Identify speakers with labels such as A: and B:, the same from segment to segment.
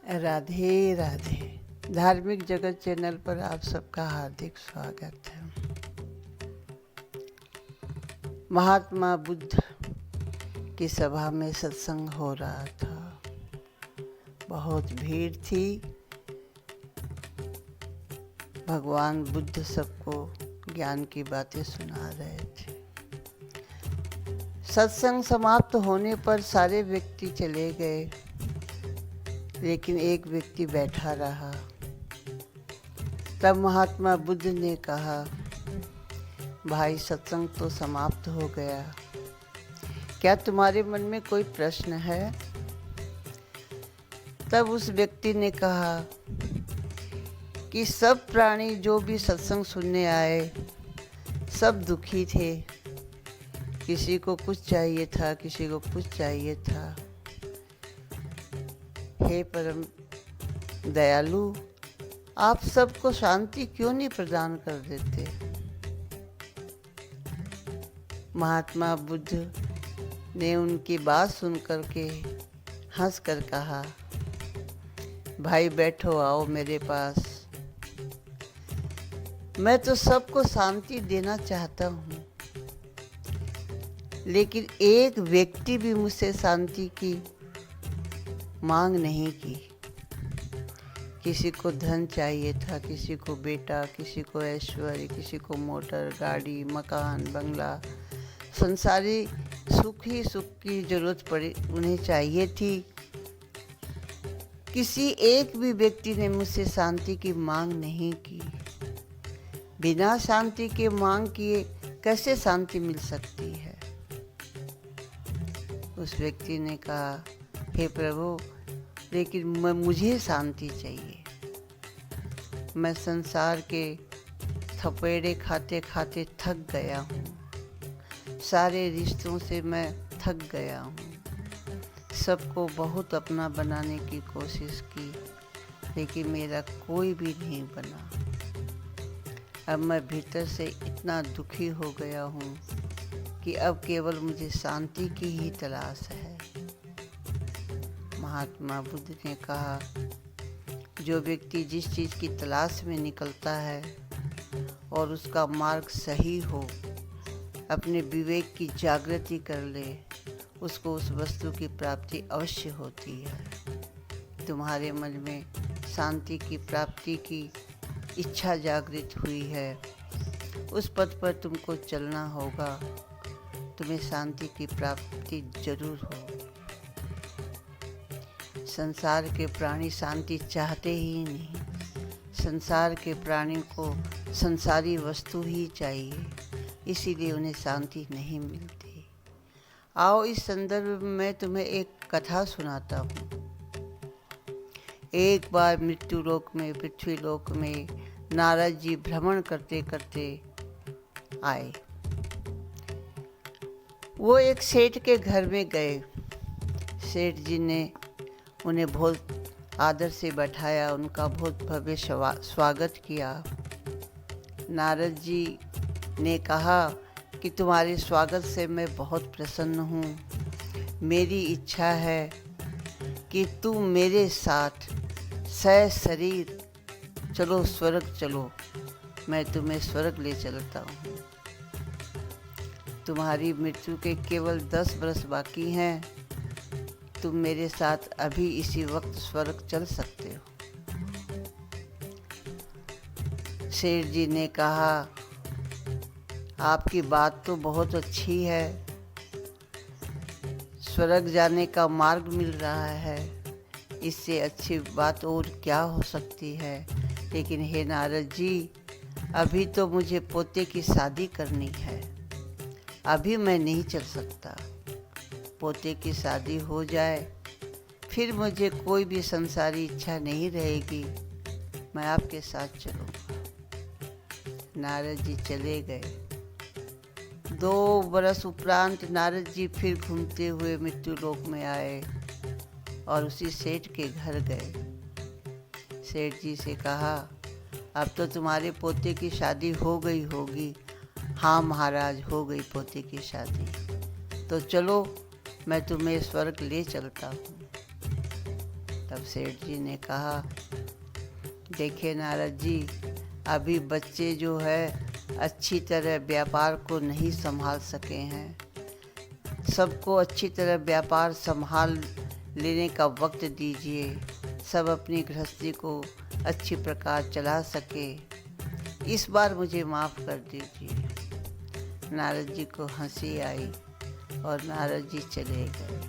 A: राधे राधे। धार्मिक जगत चैनल पर आप सबका हार्दिक स्वागत है। महात्मा बुद्ध की सभा में सत्संग हो रहा था। बहुत भीड़ थी। भगवान बुद्ध सबको ज्ञान की बातें सुना रहे थे। सत्संग समाप्त होने पर सारे व्यक्ति चले गए, लेकिन एक व्यक्ति बैठा रहा। तब महात्मा बुद्ध ने कहा, भाई सत्संग तो समाप्त हो गया, क्या तुम्हारे मन में कोई प्रश्न है? तब उस व्यक्ति ने कहा कि सब प्राणी जो भी सत्संग सुनने आए सब दुखी थे। किसी को कुछ चाहिए था, किसी को कुछ चाहिए था। हे परम दयालु, आप सबको शांति क्यों नहीं प्रदान कर देते? महात्मा बुद्ध ने उनकी बात सुनकर के हंस कर कहा, भाई बैठो, आओ मेरे पास। मैं तो सबको शांति देना चाहता हूँ, लेकिन एक व्यक्ति भी मुझसे शांति की मांग नहीं की। किसी को धन चाहिए था, किसी को बेटा, किसी को ऐश्वर्य, किसी को मोटर गाड़ी, मकान, बंगला, संसारी सुख ही सुख की जरूरत पड़ी उन्हें चाहिए थी। किसी एक भी व्यक्ति ने मुझसे शांति की मांग नहीं की। बिना शांति के मांग किए कैसे शांति मिल सकती है? उस व्यक्ति ने कहा, हे प्रभु, लेकिन मुझे शांति चाहिए। मैं संसार के थपेड़े खाते खाते थक गया हूँ। सारे रिश्तों से मैं थक गया हूँ। सबको बहुत अपना बनाने की कोशिश की, लेकिन मेरा कोई भी नहीं बना। अब मैं भीतर से इतना दुखी हो गया हूँ कि अब केवल मुझे शांति की ही तलाश है। महात्मा बुद्ध ने कहा, जो व्यक्ति जिस चीज़ की तलाश में निकलता है और उसका मार्ग सही हो, अपने विवेक की जागृति कर ले, उसको उस वस्तु की प्राप्ति अवश्य होती है। तुम्हारे मन में शांति की प्राप्ति की इच्छा जागृत हुई है, उस पथ पर तुमको चलना होगा। तुम्हें शांति की प्राप्ति जरूर हो। संसार के प्राणी शांति चाहते ही नहीं। संसार के प्राणी को संसारी वस्तु ही चाहिए, इसीलिए उन्हें शांति नहीं मिलती। आओ इस संदर्भ में मैं तुम्हें एक कथा सुनाता हूँ। एक बार मृत्यु लोक में, पृथ्वी लोक में नारद जी भ्रमण करते करते आए। वो एक सेठ के घर में गए। सेठ जी ने उन्हें बहुत आदर से बैठाया, उनका बहुत भव्य स्वागत किया। नारद जी ने कहा कि तुम्हारे स्वागत से मैं बहुत प्रसन्न हूँ। मेरी इच्छा है कि तुम मेरे साथ सशरीर चलो, स्वर्ग चलो। मैं तुम्हें स्वर्ग ले चलता हूँ। तुम्हारी मृत्यु के केवल 10 वर्ष बाकी हैं। तुम मेरे साथ अभी इसी वक्त स्वर्ग चल सकते हो। शेर जी ने कहा, आपकी बात तो बहुत अच्छी है। स्वर्ग जाने का मार्ग मिल रहा है, इससे अच्छी बात और क्या हो सकती है। लेकिन हे नारद जी, अभी तो मुझे पोते की शादी करनी है। अभी मैं नहीं चल सकता। पोते की शादी हो जाए फिर मुझे कोई भी संसारी इच्छा नहीं रहेगी। मैं आपके साथ चलूँगा। नारद जी चले गए। 2 बरस उपरांत नारद जी फिर घूमते हुए मृत्यु लोक में आए और उसी सेठ के घर गए। सेठ जी से कहा, अब तो तुम्हारे पोते की शादी हो गई होगी। हाँ महाराज, हो गई पोते की शादी। तो चलो, मैं तुम्हें स्वर्ग ले चलता हूँ। तब सेठ जी ने कहा, देखिए नारद जी, अभी बच्चे जो है अच्छी तरह व्यापार को नहीं संभाल सके हैं। सबको अच्छी तरह व्यापार संभाल लेने का वक्त दीजिए, सब अपनी गृहस्थी को अच्छी प्रकार चला सके। इस बार मुझे माफ़ कर दीजिए। नारद जी को हंसी आई और नारद जी चले गए।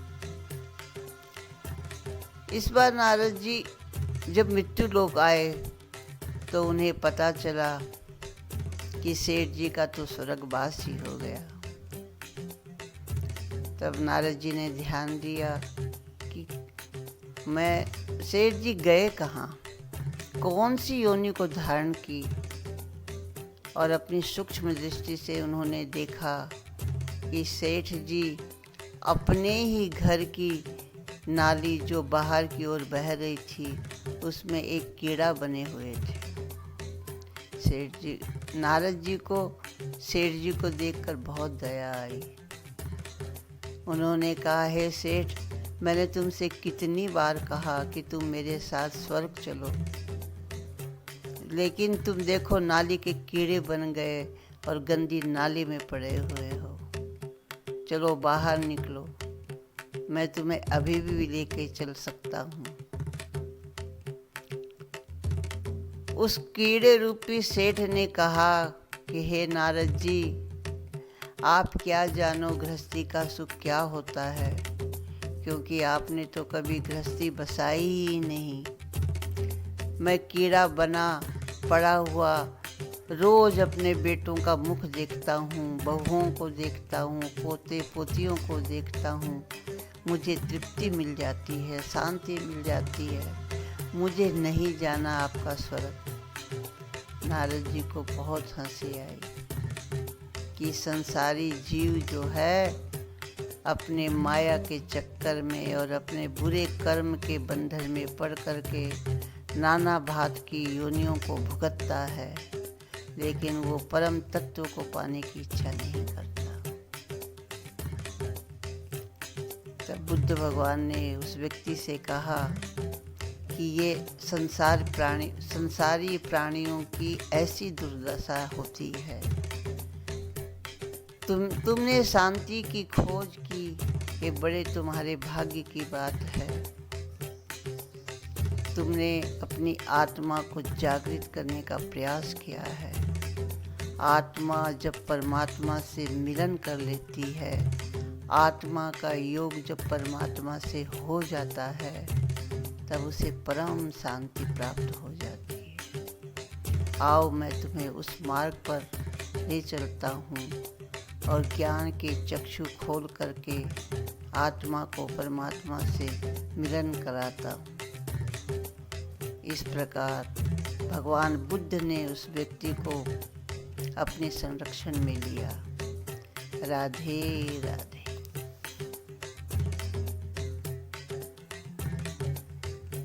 A: इस बार नारद जी जब मृत्यु लोक आए तो उन्हें पता चला कि सेठ जी का तो स्वर्गवास ही हो गया। तब नारद जी ने ध्यान दिया कि मैं सेठ जी गए कहाँ, कौन सी योनि को धारण की, और अपनी सूक्ष्म दृष्टि से उन्होंने देखा कि सेठ जी अपने ही घर की नाली जो बाहर की ओर बह रही थी उसमें एक कीड़ा बने हुए थे। सेठ जी, नारद जी को सेठ जी को देखकर बहुत दया आई। उन्होंने कहा, हे सेठ, मैंने तुमसे कितनी बार कहा कि तुम मेरे साथ स्वर्ग चलो, लेकिन तुम देखो नाली के कीड़े बन गए और गंदी नाली में पड़े हुए हो। चलो बाहर निकलो, मैं तुम्हें अभी भी लेके चल सकता हूँ। उस कीड़े रूपी सेठ ने कहा कि हे नारद जी, आप क्या जानो गृहस्थी का सुख क्या होता है, क्योंकि आपने तो कभी गृहस्थी बसाई ही नहीं। मैं कीड़ा बना पड़ा हुआ रोज अपने बेटों का मुख देखता हूँ, बहुओं को देखता हूँ, पोते पोतियों को देखता हूँ, मुझे तृप्ति मिल जाती है, शांति मिल जाती है। मुझे नहीं जाना आपका स्वर्ग। नारद जी को बहुत हंसी आई कि संसारी जीव जो है अपने माया के चक्कर में और अपने बुरे कर्म के बंधन में पड़ करके नाना भांत की योनियों को भुगतता है, लेकिन वो परम तत्व को पाने की इच्छा नहीं करता। तब बुद्ध भगवान ने उस व्यक्ति से कहा कि ये संसारी प्राणियों की ऐसी दुर्दशा होती है। तुमने शांति की खोज की, ये बड़े तुम्हारे भाग्य की बात है। तुमने अपनी आत्मा को जागृत करने का प्रयास किया है। आत्मा जब परमात्मा से मिलन कर लेती है, आत्मा का योग जब परमात्मा से हो जाता है, तब उसे परम शांति प्राप्त हो जाती है। आओ मैं तुम्हें उस मार्ग पर ले चलता हूँ और ज्ञान के चक्षु खोल करके आत्मा को परमात्मा से मिलन कराता हूँ। इस प्रकार भगवान बुद्ध ने उस व्यक्ति को अपने संरक्षण में लिया। राधे राधे।